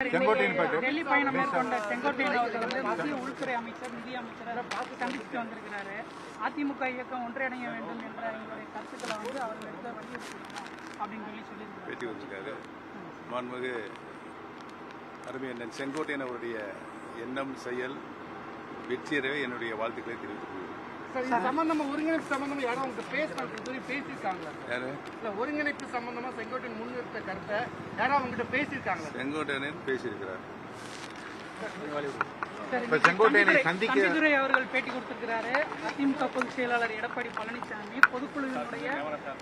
டெல்லி பயணம் மேற்கொண்ட செங்கோட்டையன் அவர்கள் வந்து மத்திய உள்துறை அமைச்சர் நிதி அமைச்சரை சந்திச்சுட்டு வந்திருக்கிறாரு. அதிமுக இயக்கம் ஒன்றிணைய வேண்டும் என்ற எங்களுடைய கருத்துக்களை வந்து அவர்களுக்கு வலியுறுத்தணும் அப்படின்னு சொல்லியிருக்காரு. பேட்டி கொடுத்திருக்காரு. மாண்புமிகு அருமையண்ணன் செங்கோட்டையன் அவருடைய எண்ணம் செயல் வெற்றியறவே என்னுடைய வாழ்த்துக்களை தெரிவித்துக் கொள்கிறேன். சம்பந்தமா ஒருங்கிணைப்பு சம்பந்தமா யாரும் அவங்க பேசியிருக்காங்க. ஒருங்கிணைப்பு சம்பந்தமா செங்கோட்டையன் முன்னிறுத்த கருத்தை யாரும் அவங்க பேசியிருக்காங்க. செங்கோட்டையன் பேசியிருக்கிறார். தம்பிதுரை அவர்கள் பேட்டி கொடுத்திருக்கிறாரு. அதிமுக பொதுச் செயலாளர் எடப்பாடி பழனிசாமி பொதுக்குழுவினுடைய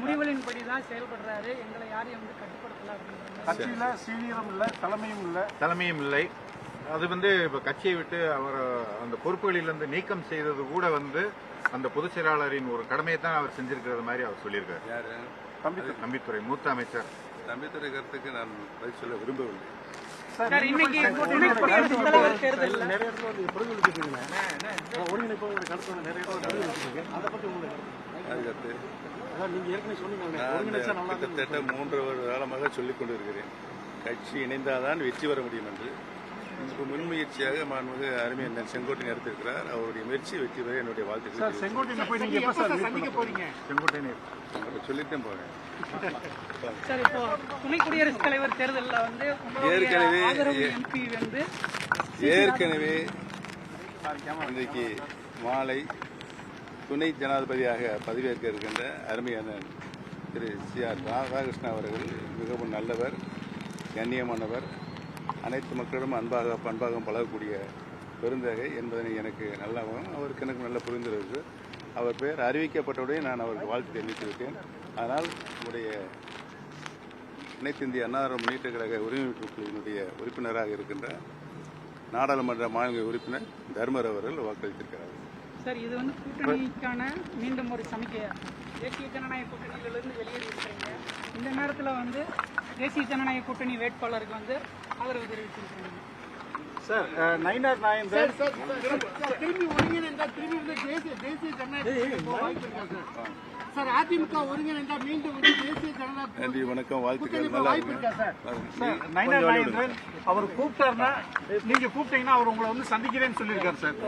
முடிவுகளின்படிதான் செயல்படுறாரு, எங்களை யாரையும் வந்து கட்டுப்படுத்தல அப்படிங்கிறாங்க. கட்சியில சீனியரும் இல்லை, தலைமையும் இல்லை. அது வந்து இப்ப கட்சியை விட்டு அவர் அந்த பொறுப்புகளிலிருந்து நீக்கம் செய்தது கூட வந்து அந்த பொதுச் செயலாளரின் ஒரு கடமையை தான் அவர் செஞ்சிருக்கிறது மாதிரி அவர் சொல்லியிருக்காரு. யாரு? தம்பித்துறை மூத்த அமைச்சர். தம்பித்துறை கருத்துக்கு நான் பதில் சொல்ல விரும்பவில்லை. கிட்டத்தட்ட 3 வருட காலமாக சொல்லிக் கொண்டிருக்கிறேன், கட்சி இணைந்தால்தான் வெற்றி பெற முடியும் என்று. இதுக்கு முன்முயற்சியாக மாண்புமிகு அருமையண்ணன் செங்கோட்டையன் எடுத்திருக்கிறார். அவருடைய முயற்சி வெற்றி பெற என்னுடைய வாழ்த்துக்கள். சொல்லிட்டே போறேன். துணை குடியரசுத் தலைவர் தேர்தலில் வந்து ஏற்கனவே இன்றைக்கு மாலை துணை ஜனாதிபதியாக பதவியேற்க இருக்கின்ற அருமையண்ணன் திரு CR ராதாகிருஷ்ணன் அவர்கள் மிகவும் நல்லவர், கண்ணியமானவர், அனைத்து மக்களிடம் அன்பாக பழகக்கூடிய பெருந்தகை என்பதனை எனக்கு நல்லாவும் அவருக்கு எனக்கு நல்ல புரிந்துள்ளது. அவர் பெயர் அறிவிக்கப்பட்டவுடைய நான் அவருக்கு வாழ்த்து தெரிவித்திருக்கேன். ஆனால் நம்முடைய அனைத்து இந்திய அண்ணா திராவிட முன்னேற்ற கழக உரிமை குழுவினுடைய உறுப்பினராக இருக்கின்ற நாடாளுமன்ற மாநில உறுப்பினர் தர்மர் அவர்கள் வாக்களித்திருக்கிறார்கள். சார், இது வந்து கூட்டணிக்கான மீண்டும் ஒரு சமிக்கையா? தேசிய ஜனநாயக கூட்டணியிலிருந்து வெளியேறியிருக்கிறீங்க. இந்த நேரத்தில் வந்து தேசிய ஜனநாயக கூட்டணி வேட்பாளருக்கு வந்து ஆதரவு தெரிவித்திருக்கிறாங்க. சார், நயினார் நாயந்தர் திரும்பி ஒருங்கிணைந்தால் திரும்பி வந்து தேசிய ஜனநாயக வாய்ப்பு இருக்கா சார்? அதிமுக ஒருங்கிணைந்தால் மீண்டும் வந்து தேசிய ஜனநாயக நன்றி, வணக்கம், வாழ்த்துக்கள். வாய்ப்பு இருக்கா சார்? நயினார் நாயந்தர் அவர் கூப்பிட்டாருன்னா நீங்க கூப்பிட்டீங்கன்னா அவர் உங்களை வந்து சந்திக்கிறேன்னு சொல்லியிருக்காரு சார்.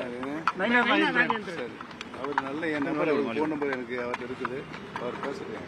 நயினார் நாயந்தர் அவர் நல்ல என் நம்பர், அவர் போன் நம்பர் எனக்கு அவர்கிட்ட இருக்குது, அவர் பேசுறேன்.